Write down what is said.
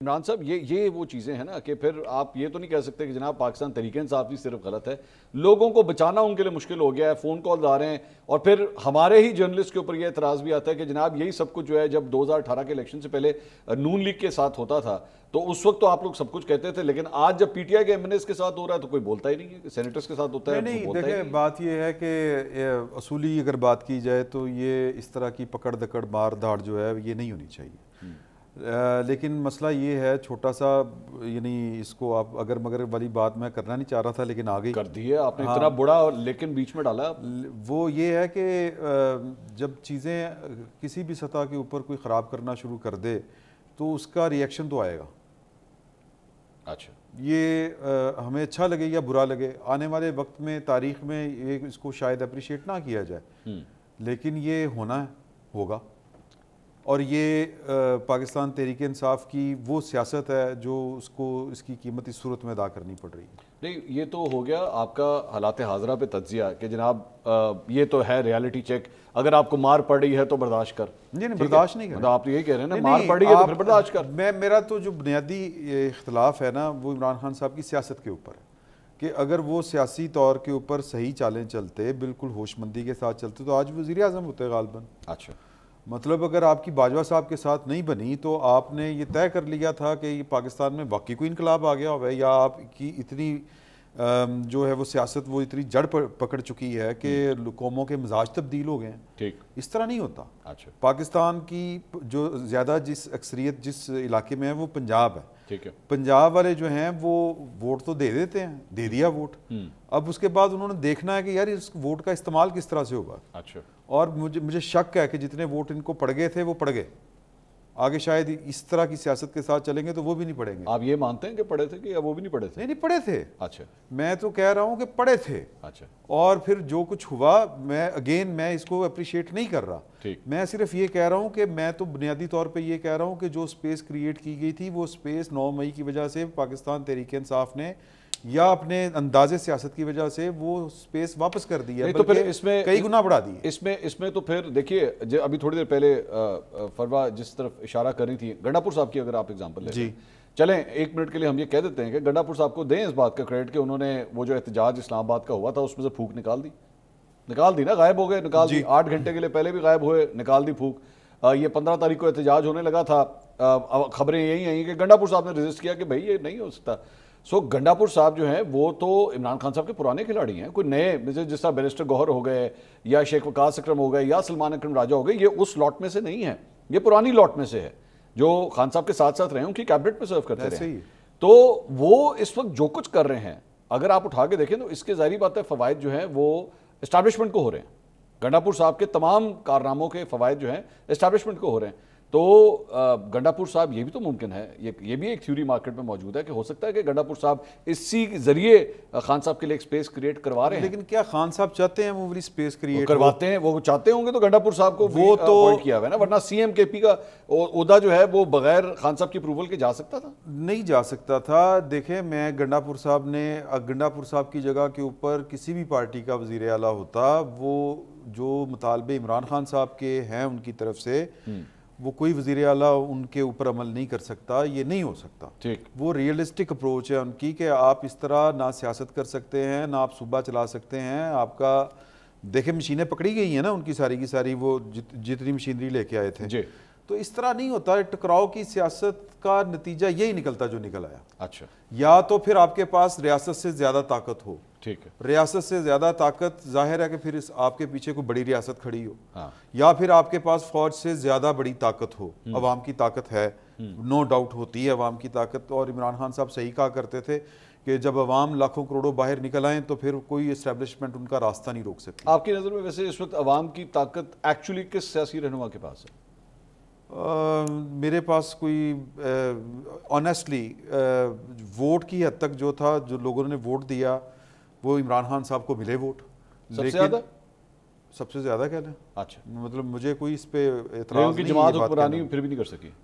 इमरान साहब ये वो चीज़ें हैं ना कि फिर आप ये तो नहीं कह सकते कि जनाब पाकिस्तान तरीके-इंसाफ ही सिर्फ गलत है। लोगों को बचाना उनके लिए मुश्किल हो गया है, फ़ोन कॉल आ रहे हैं और फिर हमारे ही जर्नलिस्ट के ऊपर ये एतराज़ भी आता है कि जनाब यही सब कुछ जो है जब 2018 के इलेक्शन से पहले नून लीग के साथ होता था तो उस वक्त तो आप लोग सब कुछ कहते थे, लेकिन आज जब पीटीआई के एमएनएस के साथ हो रहा है तो कोई बोलता ही नहीं है, सेनेटर्स के साथ होता है नहीं, देखिए बात ये है कि असूली अगर बात की जाए तो ये इस तरह की पकड़ दकड़ मार धाड़ जो है ये नहीं होनी चाहिए। लेकिन मसला ये है छोटा सा, यानी इसको आप अगर मगर वाली बात मैं करना नहीं चाह रहा था लेकिन आ गई कर दी है आपने। हाँ, इतना बुरा लेकिन बीच में डाला। वो ये है कि जब चीज़ें किसी भी सतह के ऊपर कोई ख़राब करना शुरू कर दे तो उसका रिएक्शन तो आएगा। अच्छा, ये हमें अच्छा लगे या बुरा लगे, आने वाले वक्त में तारीख में ये इसको शायद अप्रिशिएट ना किया जाए, लेकिन ये होगा। और ये पाकिस्तान तहरीक इंसाफ की वो सियासत है जो उसको इसकी कीमत इस सूरत में अदा करनी पड़ रही है। नहीं, ये तो हो गया आपका हालात हाजरा पे तज्जिया कि जनाब ये तो है रियलिटी चेक, अगर आपको मार पड़ रही है तो बर्दाश्त कर। नहीं, बर्दाश्त नहीं कर, मतलब आप तो यही कह रहे हैं ना, मार पड़ रही है तो फिर बर्दाश्त कर। मेरा तो जो बुनियादी इख्तलाफ है ना वो इमरान खान साहब की सियासत के ऊपर है कि अगर वो सियासी तौर के ऊपर सही चालें चलते, बिल्कुल होशमंदी के साथ चलते तो आज वज़ीर आज़म होते गालिबन। अच्छा, मतलब अगर आपकी बाजवा साहब के साथ नहीं बनी तो आपने ये तय कर लिया था कि ये पाकिस्तान में वाकई कोई इनकलाब आ गया हुआ है, या आपकी इतनी जो है वो सियासत वो इतनी जड़ पकड़ चुकी है कि कौमों के मिजाज तब्दील हो गए हैं। ठीक, इस तरह नहीं होता। अच्छा, पाकिस्तान की जो ज़्यादा जिस अक्सरियत जिस इलाके में है वो पंजाब है। ठीक है, पंजाब वाले जो हैं वो वोट तो दे देते हैं, दे दिया वोट। अब उसके बाद उन्होंने देखना है कि यार इस वोट का इस्तेमाल किस तरह से होगा। अच्छा, और मुझे शक है कि जितने वोट इनको पड़ गए थे वो पड़ गए, आगे शायद इस तरह की सियासत के साथ चलेंगे तो वो भी नहीं पड़ेंगे। आप ये मानते हैं कि पड़े थे कि या वो भी नहीं पड़े थे? नहीं पड़े थे। अच्छा, मैं तो कह रहा हूँ कि पड़े थे। अच्छा, और फिर जो कुछ हुआ मैं इसको अप्रिशिएट नहीं कर रहा। ठीक, मैं सिर्फ ये कह रहा हूँ कि मैं तो बुनियादी तौर पे ये कह रहा हूँ कि जो स्पेस क्रिएट की गई थी वो स्पेस 9 मई की वजह से पाकिस्तान तहरीक इंसाफ ने या अपने अंदाजे सियासत की वजह से वो स्पेस वापस कर दी है, तो फिर इसमें कई गुना बढ़ा दी। इसमें तो फिर देखिए, अभी थोड़ी देर पहले फरवा जिस तरफ इशारा कर रही थी, गंडापुर साहब की अगर आप एग्जांपल लें जी, चलें 1 मिनट के लिए हम ये कह देते हैं कि गंडापुर साहब को दें इस बात का क्रेडिट कि उन्होंने वो जो एहतजाज इस्लामाबाद का हुआ था उसमें से फूक निकाल दी ना, गायब हो गए, निकाल दी। 8 घंटे के लिए पहले भी गायब हुए, निकाल दी फूक। ये 15 तारीख को एहतजाज होने लगा था, खबरें यही आई कि गंडापुर साहब ने रजिस्ट किया कि भाई ये नहीं हो सकता। सो गंडापुर साहब जो हैं वो तो इमरान खान साहब के पुराने खिलाड़ी हैं, कोई नए जिस तरह बैरिस्टर गौहर हो गए या शेख वकास अकरम हो गए या सलमान अकरम राजा हो गए, ये उस लॉट में से नहीं है, ये पुरानी लॉट में से है जो खान साहब के साथ साथ रहे, उनकी कैबिनेट में सर्व करते रहे। तो वो इस वक्त जो कुछ कर रहे हैं अगर आप उठा के देखें तो इसके जाहिर बात है फवायद जो हैं वो इस्टेब्लिशमेंट को हो रहे हैं। गंडापुर साहब के तमाम कारनामों के फवायद जो हैं इस्टेब्लिशमेंट को हो रहे हैं। तो गंडापुर साहब ये भी तो मुमकिन है, ये भी एक थ्योरी मार्केट में मौजूद है कि हो सकता है कि गंडापुर साहब इसी जरिए खान साहब के लिए एक स्पेस क्रिएट करवा रहे हैं। लेकिन क्या खान साहब चाहते हैं वो वाली स्पेस क्रिएट करवाते हैं? वो चाहते होंगे तो गंडापुर साहब को वो तो अपॉइंट किया हुआ है ना, वरना सीएम केपी का ओहदा जो है वो बगैर खान साहब की अप्रूवल के जा सकता था? नहीं जा सकता था। देखें, मैं गंडापुर साहब की जगह के ऊपर किसी भी पार्टी का वजीर आला होता, वो जो मुतालबे इमरान खान साहब के हैं उनकी तरफ से वो कोई वज़ीर आला उनके ऊपर अमल नहीं कर सकता, ये नहीं हो सकता। ठीक, वो रियलिस्टिक अप्रोच है उनकी कि आप इस तरह ना सियासत कर सकते हैं ना आप सूबा चला सकते हैं। आपका देखे मशीनें पकड़ी गई हैं ना उनकी सारी की सारी, वो जितनी मशीनरी लेके आए थे जी। तो इस तरह नहीं होता। टकराव की सियासत का नतीजा यही निकलता जो निकल आया। अच्छा, या तो फिर आपके पास रियासत से ज्यादा ताकत हो, ठीक है, रियासत से ज्यादा ताकत जाहिर है कि फिर आपके पीछे कोई बड़ी रियासत खड़ी हो। हाँ। या फिर आपके पास फौज से ज्यादा बड़ी ताकत हो। अवाम की ताकत है, नो डाउट होती है अवाम की ताकत। और इमरान खान साहब सही कहा करते थे कि जब अवाम लाखों करोड़ों बाहर निकल आए तो फिर कोई एस्टेब्लिशमेंट उनका रास्ता नहीं रोक सकती। आपकी नज़र में वैसे इस वक्त अवाम की ताकत एक्चुअली किस सियासी रहनुमा के पास है? मेरे पास कोई ऑनेस्टली वोट की हद तक जो था, जो लोगों ने वोट दिया वो इमरान खान साहब को मिले वोट। सबसे ज्यादा कह लें। अच्छा, मतलब मुझे कोई इस पे एतराज नहीं, जमात हुक्मरानी फिर भी नहीं कर सकी।